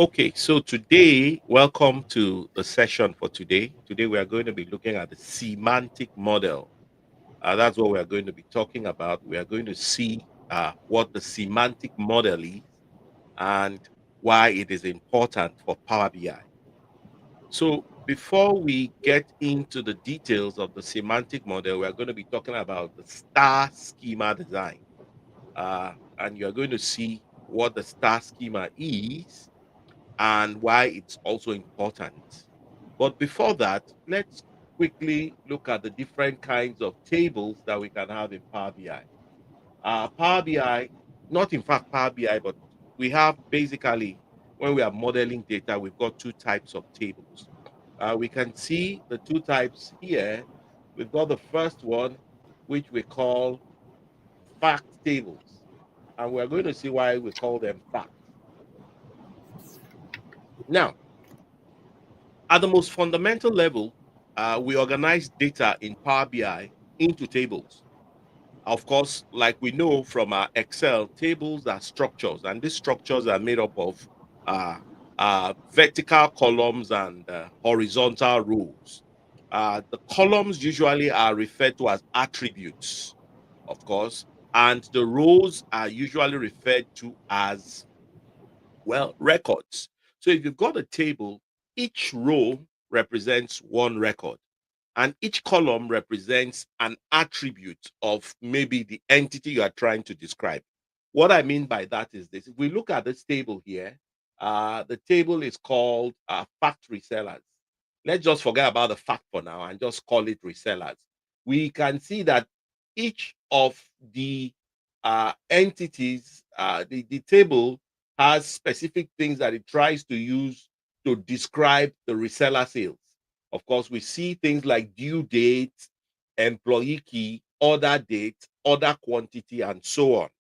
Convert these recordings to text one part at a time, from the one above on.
Okay, so today, welcome to the session for today. Today, we are going to be looking at the semantic model. That's what we are going to be talking about. We are going to see what the semantic model is and why it is important for Power BI. So, before we get into the details of the semantic model, we are going to be talking about the star schema design. And you are going to see what the star schema is and why it's also important. But before that, let's quickly look at the different kinds of tables that we can have in Power BI. Power BI, not in fact Power BI, but we have basically, when we are modeling data, we've got two types of tables. We can see the two types here. We've got the first one, which we call fact tables. And we're going to see why we call them fact. Now, at the most fundamental level, we organize data in Power BI into tables. Of course, like we know from our Excel, tables are structures, and these structures are made up of vertical columns and horizontal rows. The columns usually are referred to as attributes, of course, and the rows are usually referred to as, well, records. So if you've got a table, each row represents one record, and each column represents an attribute of maybe the entity you are trying to describe. What I mean by that is this: if we look at this table here, the table is called fact resellers. Let's just forget about the fact for now and just call it resellers. We can see that each of the entities, the table has specific things that it tries to use to describe the reseller sales. Of course, we see things like due date, employee key, order date, order quantity, and so on.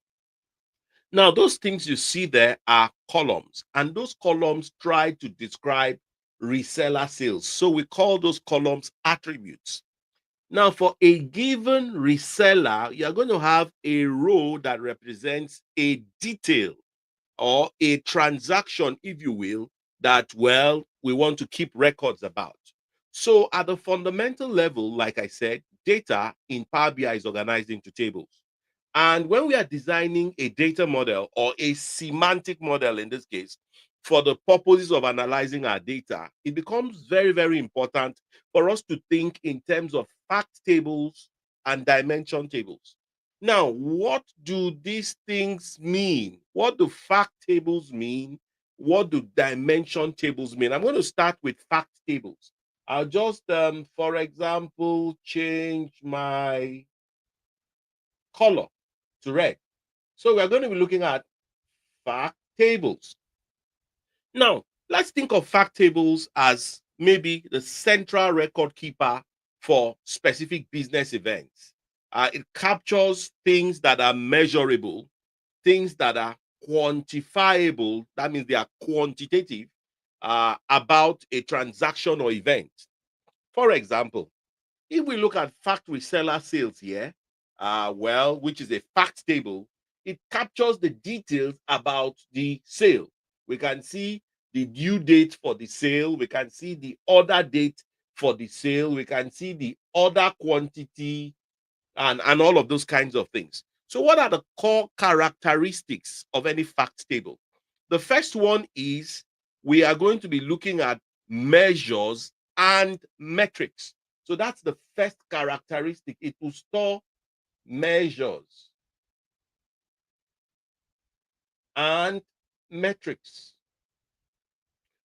Now, those things you see there are columns, and those columns try to describe reseller sales. So we call those columns attributes. Now, for a given reseller, you're going to have a row that represents a detail or a transaction, if you will, that, well, we want to keep records about. So, at the fundamental level, like I said, data in Power BI is organized into tables. And when we are designing a data model or a semantic model in this case, for the purposes of analyzing our data, it becomes very, very important for us to think in terms of fact tables and dimension tables. Now, what do these things mean? What do fact tables mean? What do dimension tables mean? I'm going to start with fact tables. I'll just, for example, change my color to red. So we're going to be looking at fact tables. Now, let's think of fact tables as maybe the central record keeper for specific business events. It captures things that are measurable, things that are quantifiable, that means they are quantitative, about a transaction or event. For example, if we look at fact reseller sales here, well, which is a fact table, it captures the details about the sale. We can see the due date for the sale, we can see the order date for the sale, we can see the order quantity, and all of those kinds of things. So, what are the core characteristics of any fact table? The first one is we are going to be looking at measures and metrics. So, that's the first characteristic. It will store measures and metrics.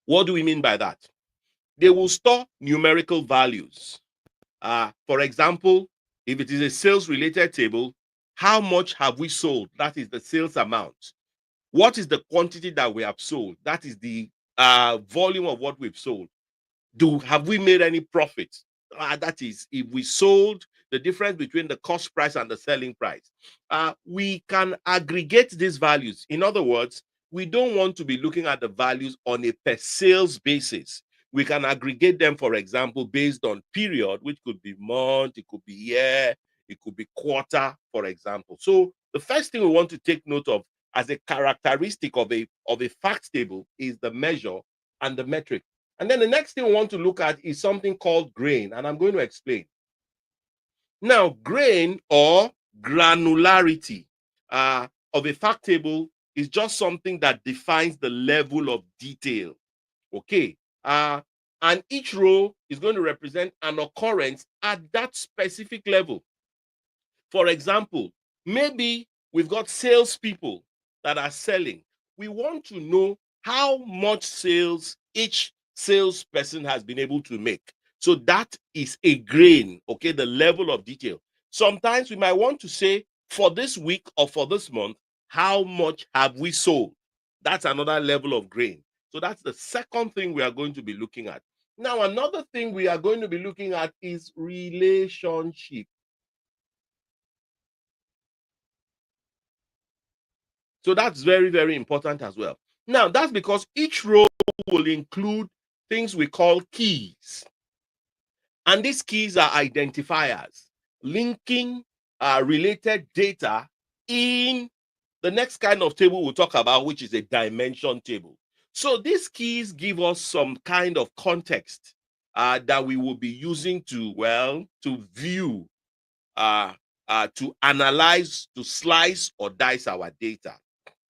What do we mean by that? They will store numerical values. For example, if it is a sales related table, how much have we sold? That is the sales amount. What is the quantity that we have sold? That is the volume of what we've sold. Have we made any profit? That is, if we sold, the difference between the cost price and the selling price. We can aggregate these values. In other words, we don't want to be looking at the values on a per sales basis. We can aggregate them, for example, based on period, which could be month, it could be year, it could be quarter, for example. So the first thing we want to take note of as a characteristic of a fact table is the measure and the metric. And then the next thing we want to look at is something called grain, and I'm going to explain. Now, grain or granularity of a fact table is just something that defines the level of detail. Okay. And each row is going to represent an occurrence at that specific level. For example, maybe we've got salespeople that are selling. We want to know how much sales each salesperson has been able to make. So that is a grain, okay, the level of detail. Sometimes we might want to say for this week or for this month, how much have we sold? That's another level of grain. So that's the second thing we are going to be looking at. Now, another thing we are going to be looking at is relationship. So that's very, very important as well. Now, that's because each row will include things we call keys. And these keys are identifiers linking related data in the next kind of table we'll talk about, which is a dimension table. So these keys give us some kind of context that we will be using to, well, to view, uh, to analyze, to slice or dice our data.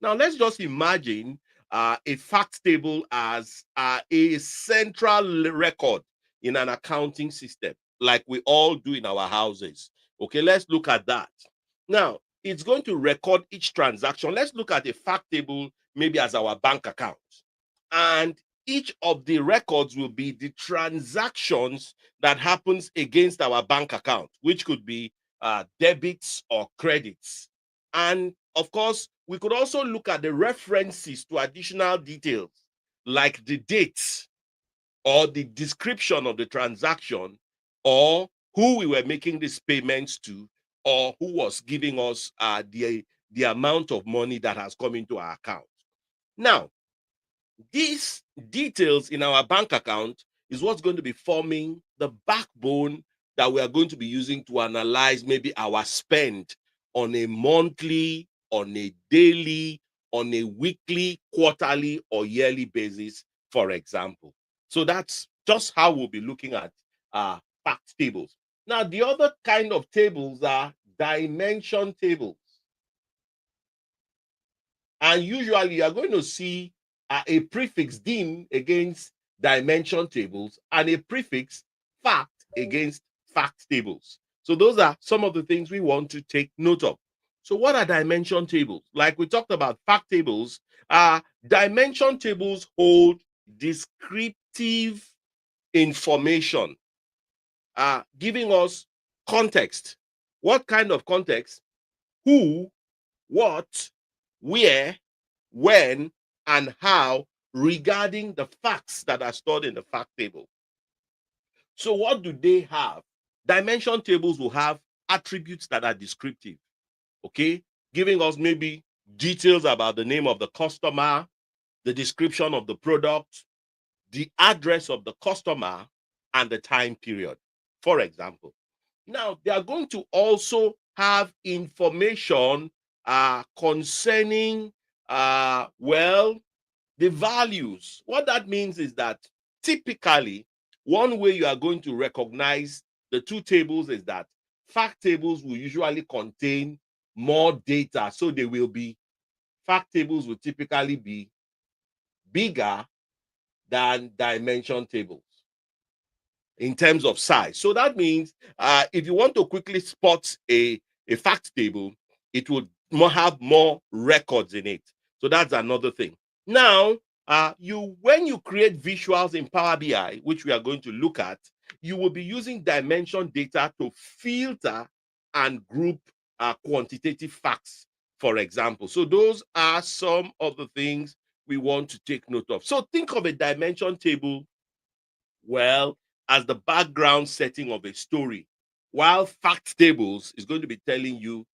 Now, let's just imagine a fact table as a central record in an accounting system, like we all do in our houses. Okay, let's look at that. Now, it's going to record each transaction. Let's look at a fact table, maybe as our bank account. And each of the records will be the transactions that happens against our bank account, which could be debits or credits. And of course, we could also look at the references to additional details like the dates or the description of the transaction or who we were making these payments to or who was giving us the amount of money that has come into our account. Now, these details in our bank account is what's going to be forming the backbone that we are going to be using to analyze maybe our spend on a monthly, on a daily, on a weekly, quarterly, or yearly basis, for example. So that's just how we'll be looking at fact tables. Now, the other kind of tables are dimension tables. And usually you are going to see a prefix dim against dimension tables and a prefix fact against fact tables. So those are some of the things we want to take note of. So what are dimension tables? Like we talked about fact tables, dimension tables hold descriptive information, giving us context. What kind of context? Who, what, where, when, and how regarding the facts that are stored in the fact table. So, what do they have? Dimension tables will have attributes that are descriptive, okay, giving us maybe details about the name of the customer, the description of the product, the address of the customer, and the time period, for example. Now, they are going to also have information concerning, well, the values. What that means is that typically, one way you are going to recognize the two tables is that fact tables will usually contain more data. So they will be, fact tables will typically be bigger than dimension tables in terms of size. So that means if you want to quickly spot a fact table, it would have more records in it. So that's another thing. Now, when you create visuals in Power BI, which we are going to look at, you will be using dimension data to filter and group quantitative facts, for example. So those are some of the things we want to take note of. So think of a dimension table, well, as the background setting of a story, while fact tables is going to be telling you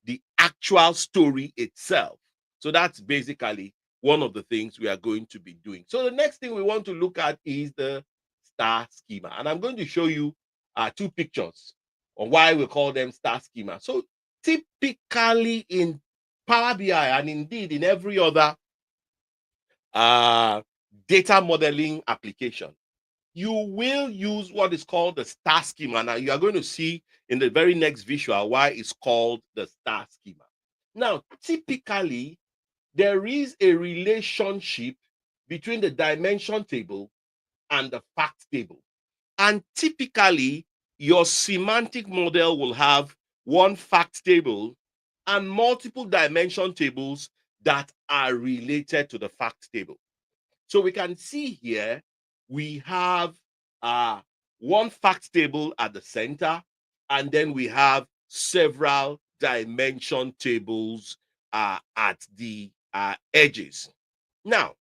the actual story itself. So that's basically one of the things we are going to be doing. So the next thing we want to look at is the star schema. And I'm going to show you two pictures on why we call them star schema. So typically in Power BI, and indeed in every other uh, data modeling application, you will use what is called the star schema. Now, you are going to see in the very next visual why it's called the star schema. Now, typically, there is a relationship between the dimension table and the fact table. And typically, your semantic model will have one fact table and multiple dimension tables that are related to the fact table. So we can see here, we have uh, one fact table at the center, and then we have several dimension tables at the edges. Now,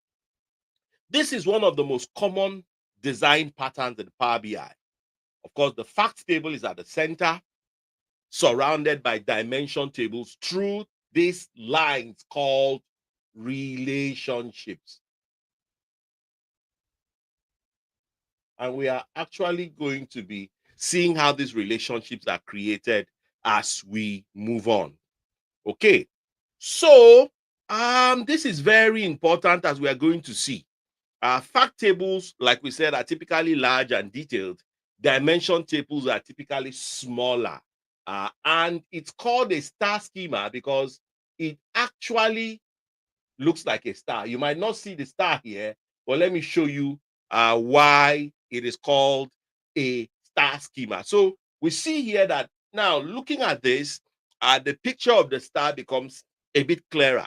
this is one of the most common design patterns in Power BI. Of course, the fact table is at the center, surrounded by dimension tables through these lines called relationships. And we are actually going to be seeing how these relationships are created as we move on. Okay, so this is very important, as we are going to see. Fact tables, like we said, are typically large and detailed. Dimension tables are typically smaller. And it's called a star schema because it actually looks like a star. You might not see the star here, but let me show you why it is called a star schema. So we see here that now, looking at this, the picture of the star becomes a bit clearer.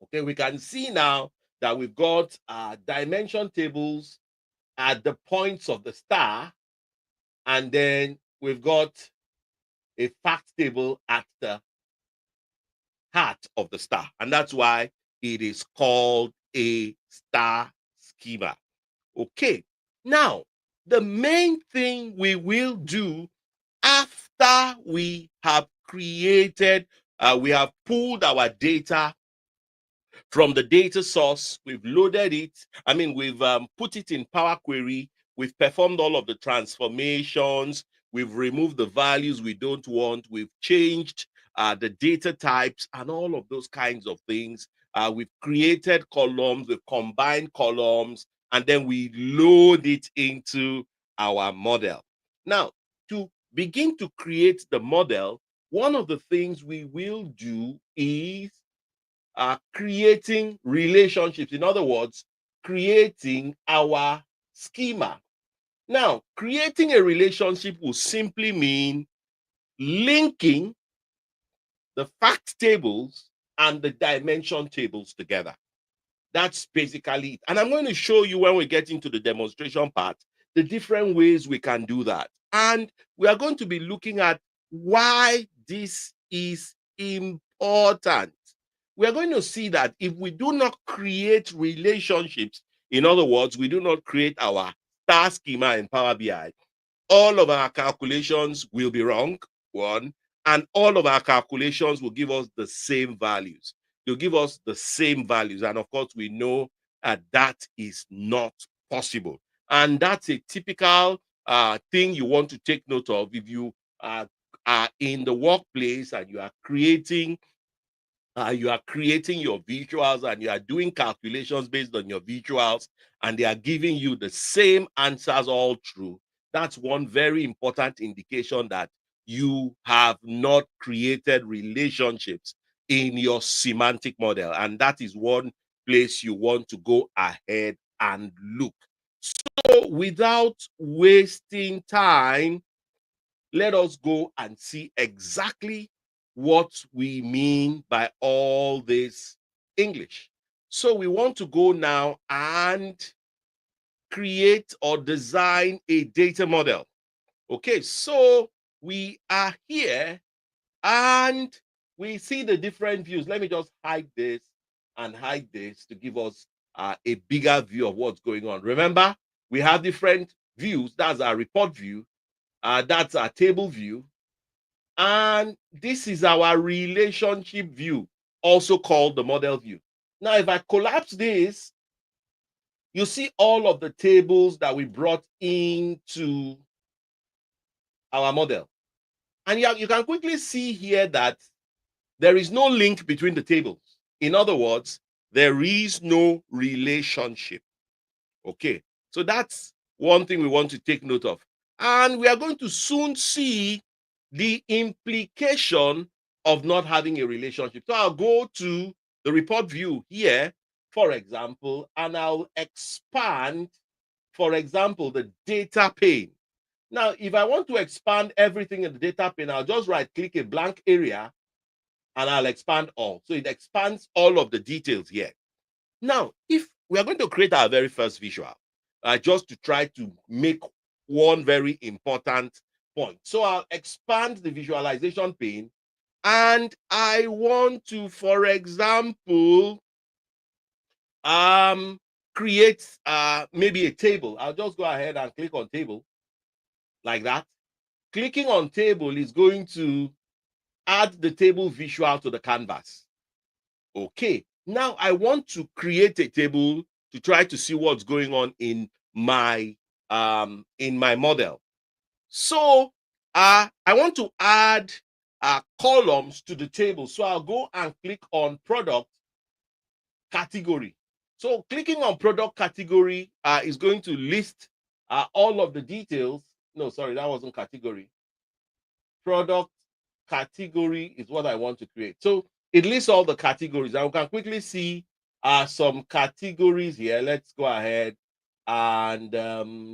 Okay, we can see now that we've got dimension tables at the points of the star, and then we've got a fact table at the heart of the star, and that's why it is called a star schema. Okay, now the main thing we will do after we have created, we have pulled our data from the data source, we've loaded it. I mean, we've put it in Power Query. We've performed all of the transformations. We've removed the values we don't want. We've changed the data types and all of those kinds of things. We've created columns, we've combined columns, and then we load it into our model. Now, to begin to create the model, one of the things we will do is creating relationships. In other words, creating our schema. Now, creating a relationship will simply mean linking the fact tables and the dimension tables together. That's basically it. And I'm going to show you, when we get into the demonstration part, the different ways we can do that. And we are going to be looking at why this is important. We are going to see that if we do not create relationships, in other words, we do not create our star schema in Power BI, all of our calculations will be wrong, one, and all of our calculations will give us the same values. They'll give us the same values. And of course, we know that is not possible. And that's a typical thing you want to take note of if you are in the workplace and you are creating your visuals and you are doing calculations based on your visuals, and they are giving you the same answers all through. That's one very important indication that you have not created relationships in your semantic model. And that is one place you want to go ahead and look. So without wasting time, let us go and see exactly what we mean by all this English. So we want to go now and create or design a data model. Okay, so we are here and we see the different views. Let me just hide this and hide this to give us a bigger view of what's going on. Remember, we have different views. That's our report view. That's our table view. And this is our relationship view, also called the model view. Now, if I collapse this, you see all of the tables that we brought into our model. And you can quickly see here that there is no link between the tables. In other words, there is no relationship. Okay, so that's one thing we want to take note of. And we are going to soon see the implication of not having a relationship. So I'll go to the report view here, for example, and I'll expand, for example, the data pane. Now, if I want to expand everything in the data pane, I'll just right click a blank area and I'll expand all. So it expands all of the details here. Now, if we are going to create our very first visual, just to try to make one very important point. So I'll expand the visualization pane and I want to, for example, create maybe a table. I'll just go ahead and click on table like that. Clicking on table is going to add the table visual to the canvas. Okay, now I want to create a table to try to see what's going on in my model. So I want to add columns to the table. So I'll go and click on product category. So clicking on product category is going to list all of the details. No, sorry, that wasn't category. Product category is what I want to create. So it lists all the categories. And we can quickly see some categories here. Let's go ahead and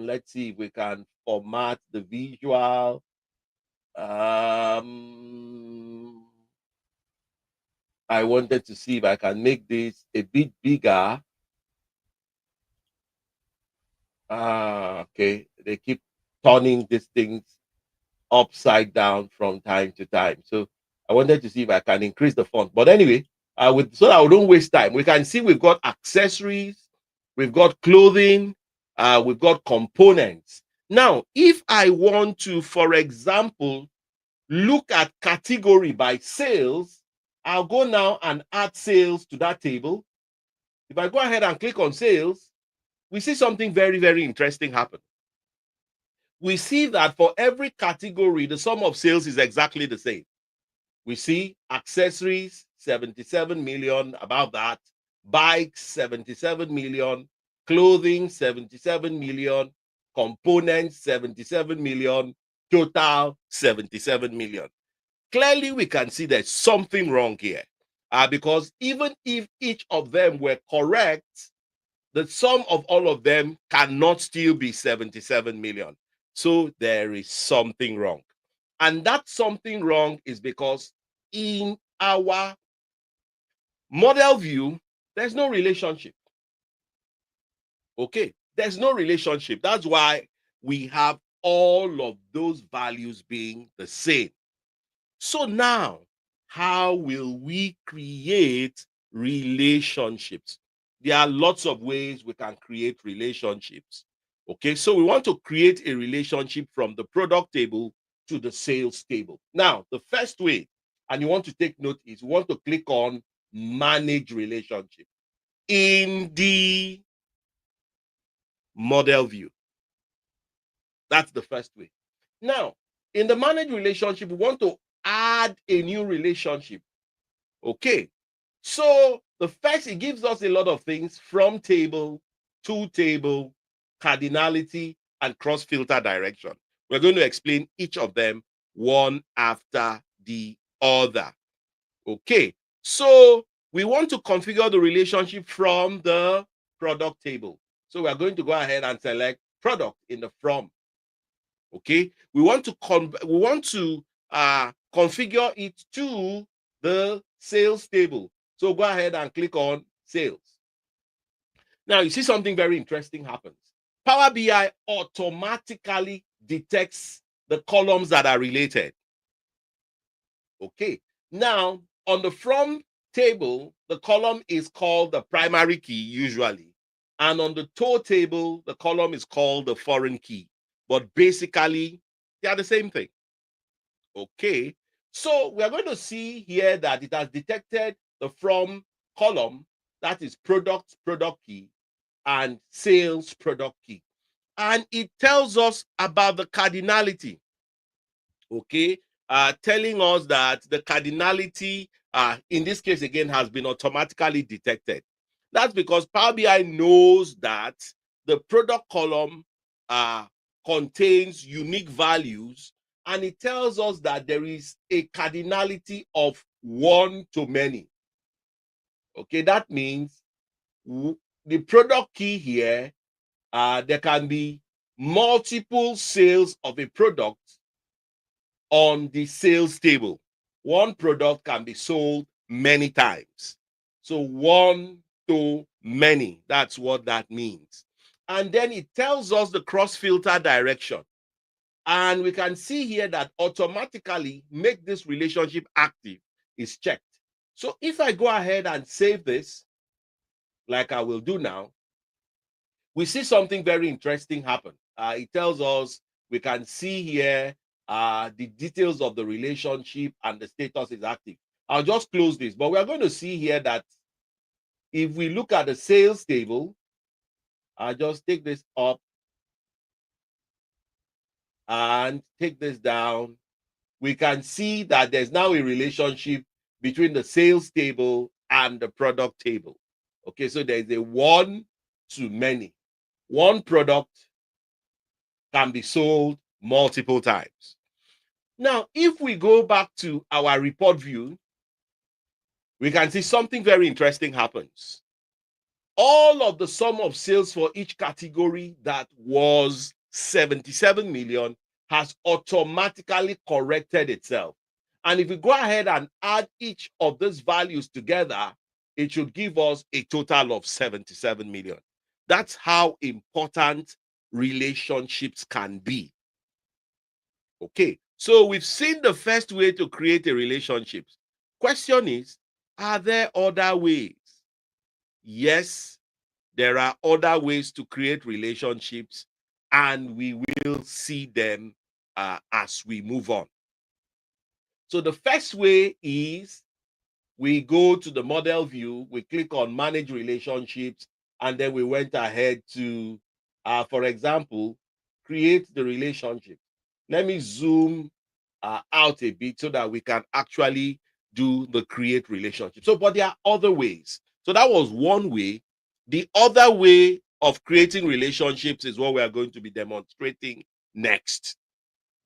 let's see if we can format the visual. I wanted to see if I can make this a bit bigger. Okay, they keep turning these things upside down from time to time. So I wanted to see if I can increase the font. But anyway, so that we don't waste time, we can see we've got accessories, we've got clothing, we've got components. Now, if I want to, for example, look at category by sales, I'll go now and add sales to that table. If I go ahead and click on sales, we see something very, very interesting happen. We see that for every category, the sum of sales is exactly the same. We see accessories, 77 million, about that. Bikes, 77 million. Clothing, 77 million. Components, 77 million. Total, 77 million. Clearly, we can see there's something wrong here. Because even if each of them were correct, the sum of all of them cannot still be 77 million. So there is something wrong. And that something wrong is because in our model view, there's no relationship. Okay, there's no relationship. That's why we have all of those values being the same. So now, how will we create relationships? There are lots of ways we can create relationships. Okay, so we want to create a relationship from the product table to the sales table. Now, the first way, and you want to take note, is you want to click on manage relationship in the model view. That's the first way. Now, in the manage relationship, we want to add a new relationship. Okay, so the first, it gives us a lot of things: from table, to table, cardinality, and cross filter direction. We're going to explain each of them one after the other. Okay, so we want to configure the relationship from the product table. So we're going to go ahead and select product in the from. Okay, we want to configure it to the sales table. So go ahead and click on sales. Now you see something very interesting happens. Power BI automatically detects the columns that are related. Okay, now on the from table, the column is called the primary key usually, and on the to table, the column is called the foreign key. But basically, they are the same thing. Okay, so we are going to see here that it has detected the from column, that is product key, and sales product key. And it tells us about the cardinality. Okay, telling us that the cardinality in this case again, has been automatically detected. That's because Power BI knows that the product column contains unique values, and it tells us that there is a cardinality of 1 to many. Okay, that means the product key here, there can be multiple sales of a product on the sales table. One product can be sold many times. So 1 to many, that's what that means. And then it tells us the cross filter direction. And we can see here that automatically make this relationship active is checked. So if I go ahead and save this, like I will do now, we see something very interesting happen. It tells us we can see here the details of the relationship and the status is active. I'll just close this, but we are going to see here that if we look at the sales table, I'll just take this up and take this down. We can see that there's now a relationship between the sales table and the product table. Okay, so there's a 1 to many. One product can be sold multiple times. Now, if we go back to our report view, we can see something very interesting happens. All of the sum of sales for each category that was 77 million has automatically corrected itself. And if we go ahead and add each of these values together, it should give us a total of 77 million. That's how important relationships can be. Okay, so we've seen the first way to create a relationship. Question is, are there other ways? Yes, there are other ways to create relationships, and we will see them as we move on. So the first way is we go to the model view, we click on manage relationships, and then we went ahead to, for example, create the relationship. Let me zoom out a bit so that we can actually do the create relationship. So, but there are other ways. So that was one way. The other way of creating relationships is what we are going to be demonstrating next.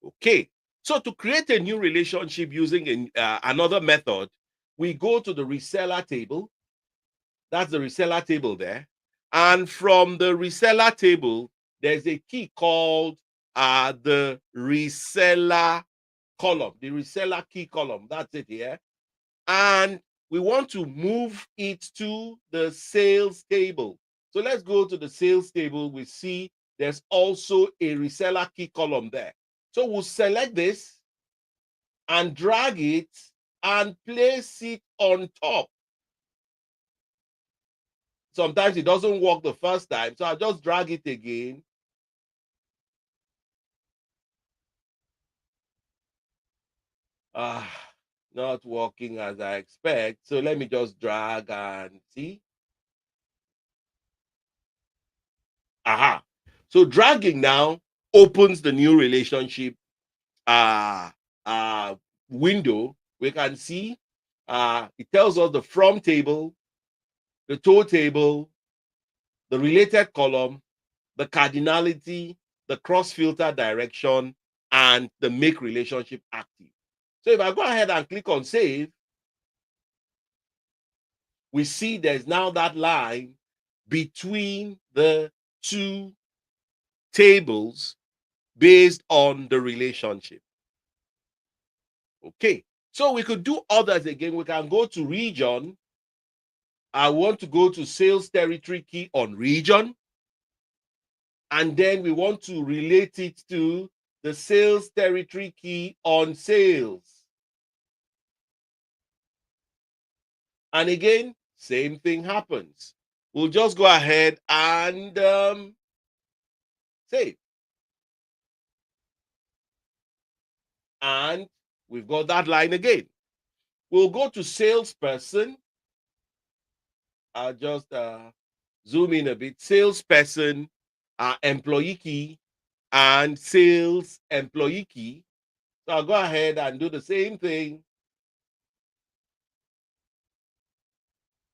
Okay. So to create a new relationship using another method, we go to the reseller table. That's the reseller table there. And from the reseller table, there's a key called the reseller column, the reseller key column. That's it here. And we want to move it to the sales table. So let's go to the sales table. We see there's also a reseller key column there. So we'll select this and drag it and place it on top. Sometimes it doesn't work the first time, so I'll just drag it again. Not working as I expect. So let me just drag and see. Aha. So dragging now opens the new relationship window. We can see it tells us the from table, the to table, the related column, the cardinality, the cross filter direction, and the make relationship active. So if I go ahead and click on save, we see there's now that line between the two tables based on the relationship. Okay, so we could do others again. We can go to region. I want to go to sales territory key on region. And then we want to relate it to the sales territory key on sales. And again, same thing happens. We'll just go ahead and save. And we've got that line again. We'll go to salesperson. I'll just zoom in a bit. Salesperson, employee key, and sales employee key. So I'll go ahead and do the same thing.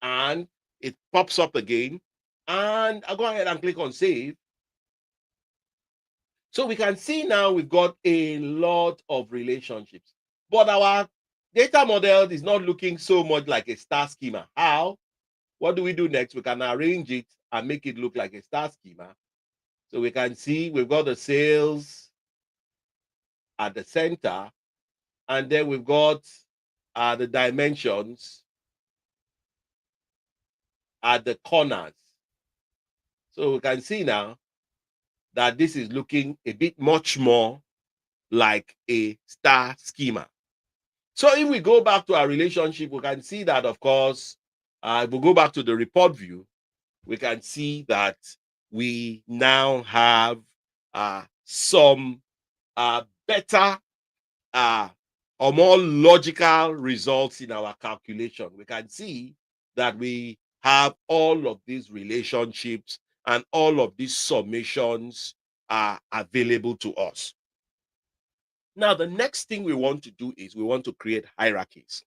and it pops up again. And I'll go ahead and click on save. So we can see now we've got a lot of relationships, but our data model is not looking so much like a star schema. How? What do we do next? We can arrange it and make it look like a star schema. So we can see we've got the sales at the center, and then we've got the dimensions at the corners. So we can see now that this is looking a bit much more like a star schema. So if we go back to our relationship, we can see that, of course, if we go back to the report view, we can see that we now have some better or more logical results in our calculation. We can see that we have all of these relationships and all of these summations are available to us. Now, the next thing we want to do is we want to create hierarchies.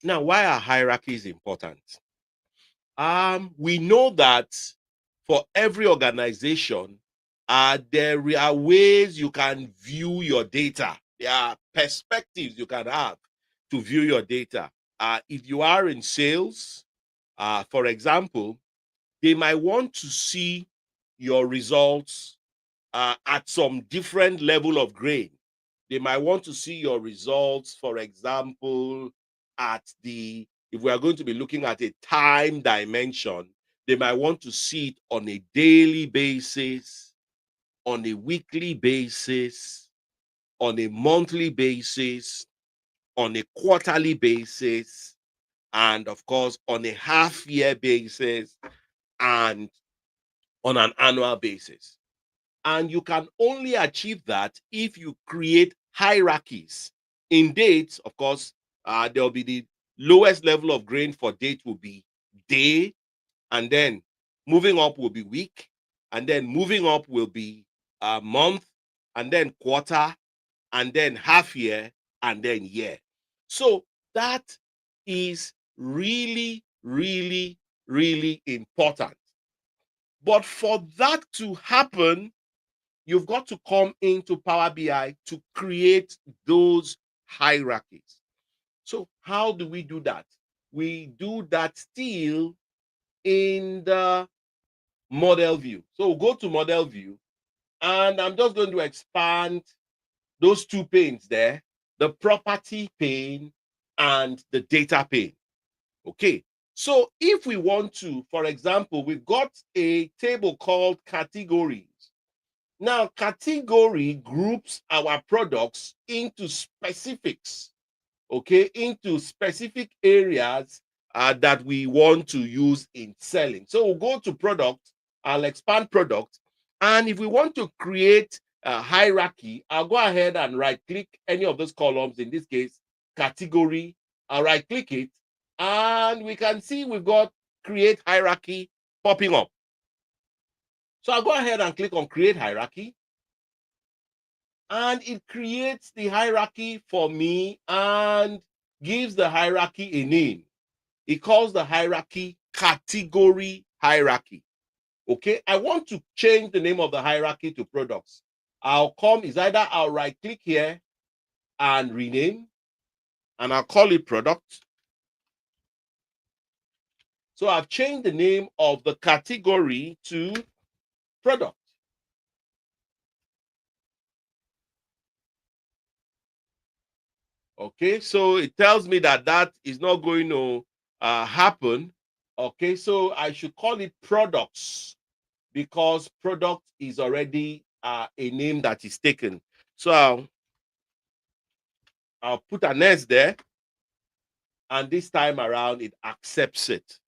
Now, why are hierarchies important? We know that for every organization, there are ways you can view your data. There are perspectives you can have to view your data. If you are in sales, for example, they might want to see your results at some different level of grain. They might want to see your results, for example, if we are going to be looking at a time dimension, they might want to see it on a daily basis, on a weekly basis, on a monthly basis, on a quarterly basis, and of course, on a half year basis, and on an annual basis. And you can only achieve that if you create hierarchies. In dates, of course, there will be the lowest level of grain for date will be day, and then moving up will be week, and then moving up will be month, and then quarter, and then half year, and then year. So that is really, really, really important. But for that to happen, you've got to come into Power BI to create those hierarchies. So how do we do that? We do that still in the model view. So we'll go to model view, and I'm just going to expand those two panes there, the property pane and the data pane. Okay. So if we want to, for example, we've got a table called categories. Now, category groups our products into specifics, okay, into specific areas that we want to use in selling. So we'll go to product, I'll expand product, and if we want to create a hierarchy, I'll go ahead and right click any of those columns, in this case, category, I'll right click it, and we can see we've got create hierarchy popping up. So I'll go ahead and click on create hierarchy, and it creates the hierarchy for me and gives the hierarchy a name. It calls the hierarchy category hierarchy. Okay, I want to change the name of the hierarchy to products. I'll right click here and rename, and I'll call it product. So I've changed the name of the category to product. Okay, so it tells me that that is not going to happen. Okay, so I should call it products because product is already a name that is taken. So I'll put an S there, and this time around it accepts it.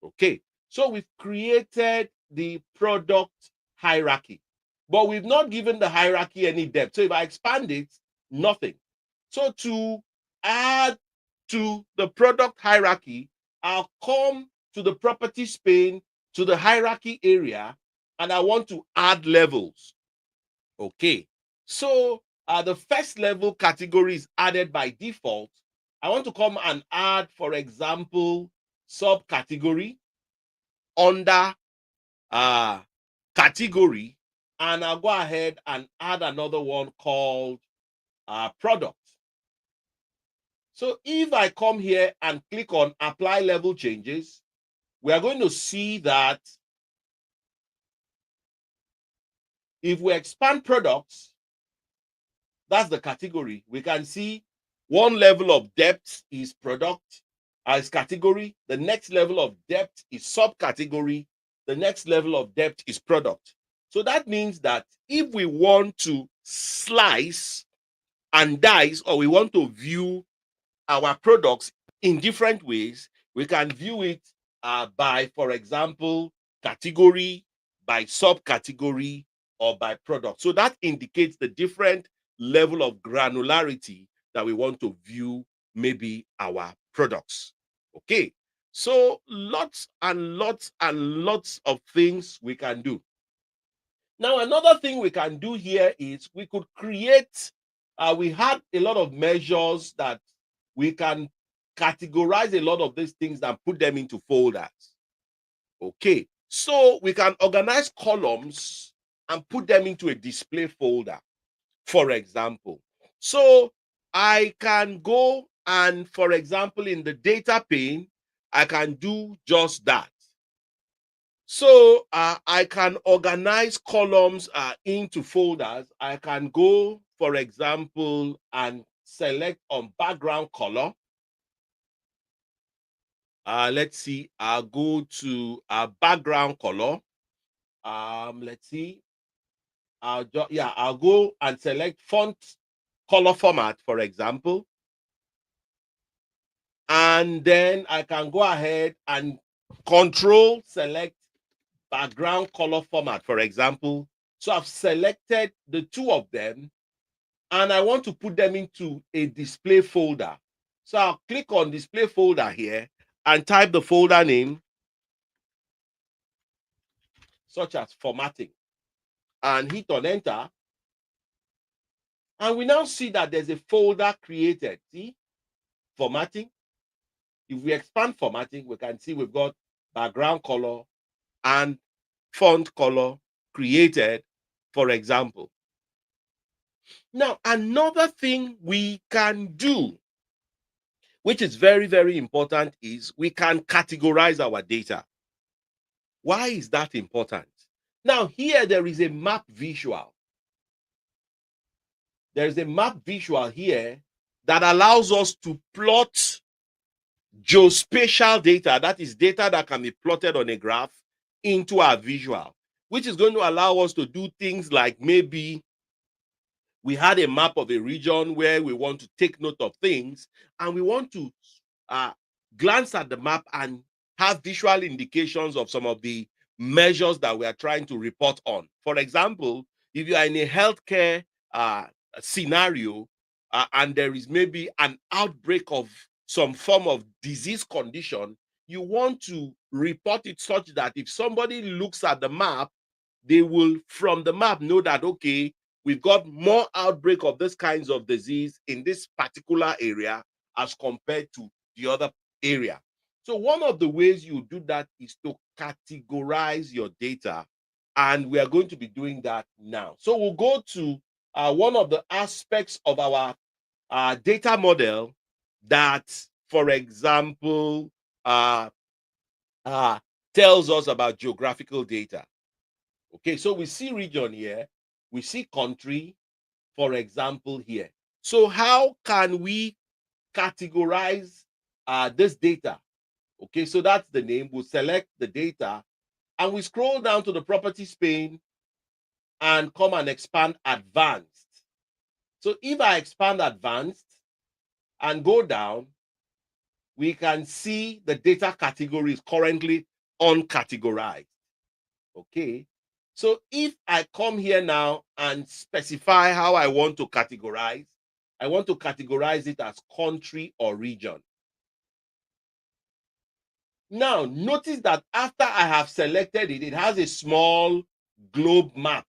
Okay, so we've created the product hierarchy, but we've not given the hierarchy any depth. So if I expand it, nothing. So to add to the product hierarchy, I'll come to the properties pane, to the hierarchy area, and I want to add levels. Okay, so the first level category is added by default. I want to come and add, for example, subcategory, under category, and I'll go ahead and add another one called product. So if I come here and click on apply level changes, we are going to see that if we expand products, that's the category. We can see one level of depth is product as category. The next level of depth is subcategory. The next level of depth is product. So that means that if we want to slice and dice, or we want to view our products in different ways, we can view it by, for example, category, by subcategory, or by product. So that indicates the different level of granularity that we want to view maybe our products. Okay, so lots and lots and lots of things we can do. Now, another thing we can do here is we could create, we had a lot of measures that we can categorize a lot of these things and put them into folders. Okay, so we can organize columns and put them into a display folder, for example. So I can go and, for example, in the data pane, I can do just that. So I can organize columns into folders. I can go, for example, and select on background color. Let's see, I'll go to background color. Let's see. I'll go and select font color format, for example. And then I can go ahead and control select background color format, for example. So I've selected the two of them and I want to put them into a display folder. So I'll click on display folder here and type the folder name, such as formatting, and hit on enter. And we now see that there's a folder created. See, formatting. If we expand formatting, we can see we've got background color and font color created, for example. Now, another thing we can do, which is very, very important, is we can categorize our data. Why is that important? Now, here there is a map visual. There's a map visual here that allows us to plot geospatial data, that is data that can be plotted on a graph, into our visual, which is going to allow us to do things like maybe we had a map of a region where we want to take note of things and we want to glance at the map and have visual indications of some of the measures that we are trying to report on. For example, if you are in a healthcare scenario and there is maybe an outbreak of some form of disease condition, you want to report it such that if somebody looks at the map, they will, from the map, know that, okay, we've got more outbreak of this kinds of disease in this particular area as compared to the other area. So one of the ways you do that is to categorize your data, and we are going to be doing that now. So we'll go to one of the aspects of our data model that, for example, tells us about geographical data. Okay, so we see region here, we see country, for example, here. So how can we categorize this data? Okay, so that's the name. We'll select the data and we scroll down to the properties pane and come and expand advanced. So if I expand advanced and go down, we can see the data category is currently uncategorized. Okay, so if I come here now and specify how I want to categorize, I want to categorize it as country or region. Now, notice that after I have selected it, it has a small globe map.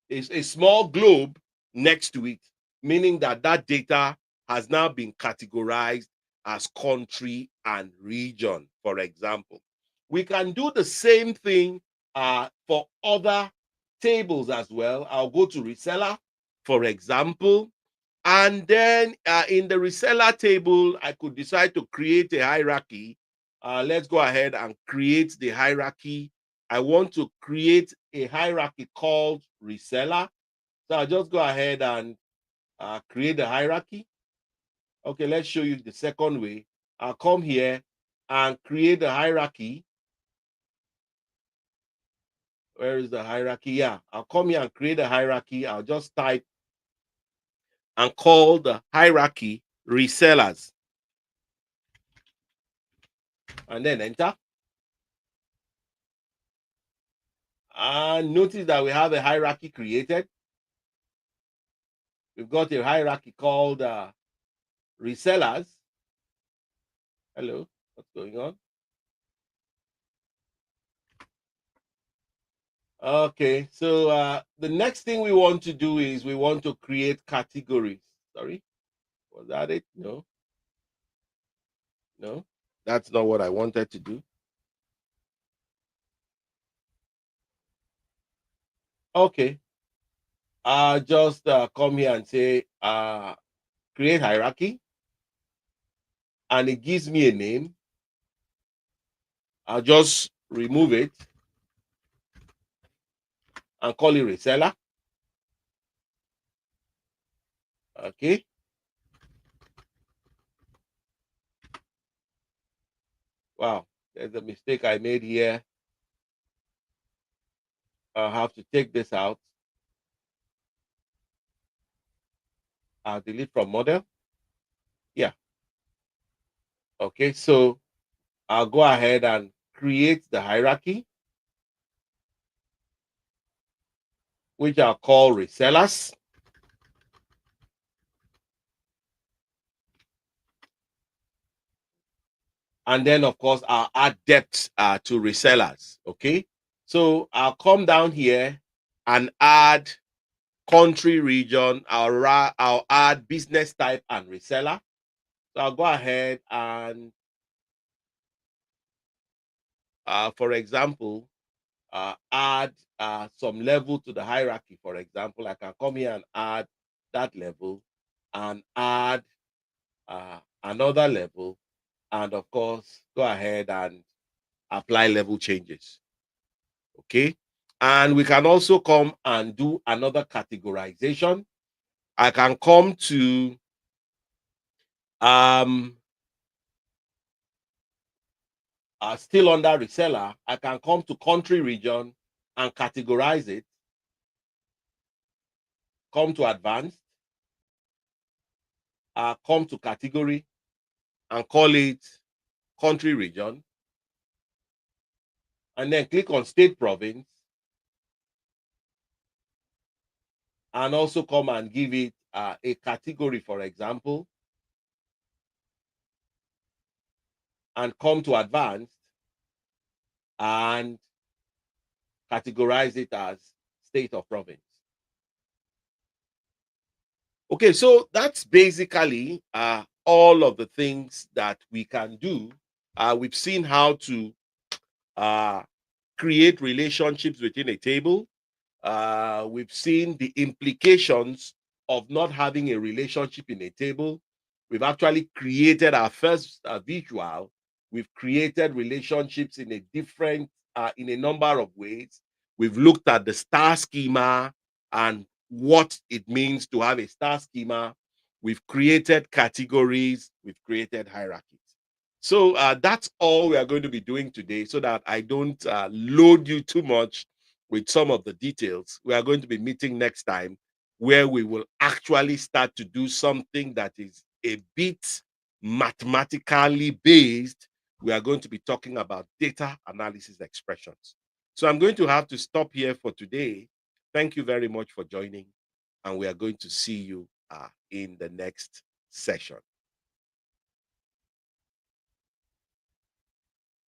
It's a small globe next to it, meaning that that data has now been categorized as country and region, for example. We can do the same thing for other tables as well. I'll go to reseller, for example, and then in the reseller table, I could decide to create a hierarchy. Let's go ahead and create the hierarchy. I want to create a hierarchy called reseller. So I'll just go ahead and create the hierarchy. Okay, let's show you the second way. I'll come here and create the hierarchy. Where is the hierarchy? Yeah, I'll come here and create a hierarchy. I'll just type and call the hierarchy resellers and then enter. And notice that we have a hierarchy created. We've got a hierarchy called resellers. Hello, what's going on? Okay, so the next thing we want to do is we want to create categories. Sorry, was that it? No, no, that's not what I wanted to do. Okay, just come here and say create hierarchy, and it gives me a name. I'll just remove it and call it reseller. Okay. Wow, there's a mistake I made here. I'll have to take this out. I'll delete from model. Yeah. Okay, so I'll go ahead and create the hierarchy, which I'll call resellers. And then, of course, I'll add depth to resellers. Okay. So I'll come down here and add country, region. I'll add business type and reseller. So I'll go ahead and, for example, add some level to the hierarchy. For example, I can come here and add that level and add another level, and of course, go ahead and apply level changes. Okay. And we can also come and do another categorization. I can come to still under reseller, I can come to country region and categorize it. Come to advanced, come to category and call it country region. And then click on state province and also come and give it a category, for example, and come to advanced and categorize it as state or province. Okay, so that's basically all of the things that we can do. We've seen how to create relationships within a table. We've seen the implications of not having a relationship in a table. We've actually created our first visual. We've created relationships in in a number of ways. We've looked at the star schema and what it means to have a star schema. We've created categories. We've created hierarchies. So that's all we are going to be doing today so that I don't load you too much with some of the details. We are going to be meeting next time where we will actually start to do something that is a bit mathematically based. We are going to be talking about data analysis expressions. So I'm going to have to stop here for today. Thank you very much for joining, and we are going to see you in the next session.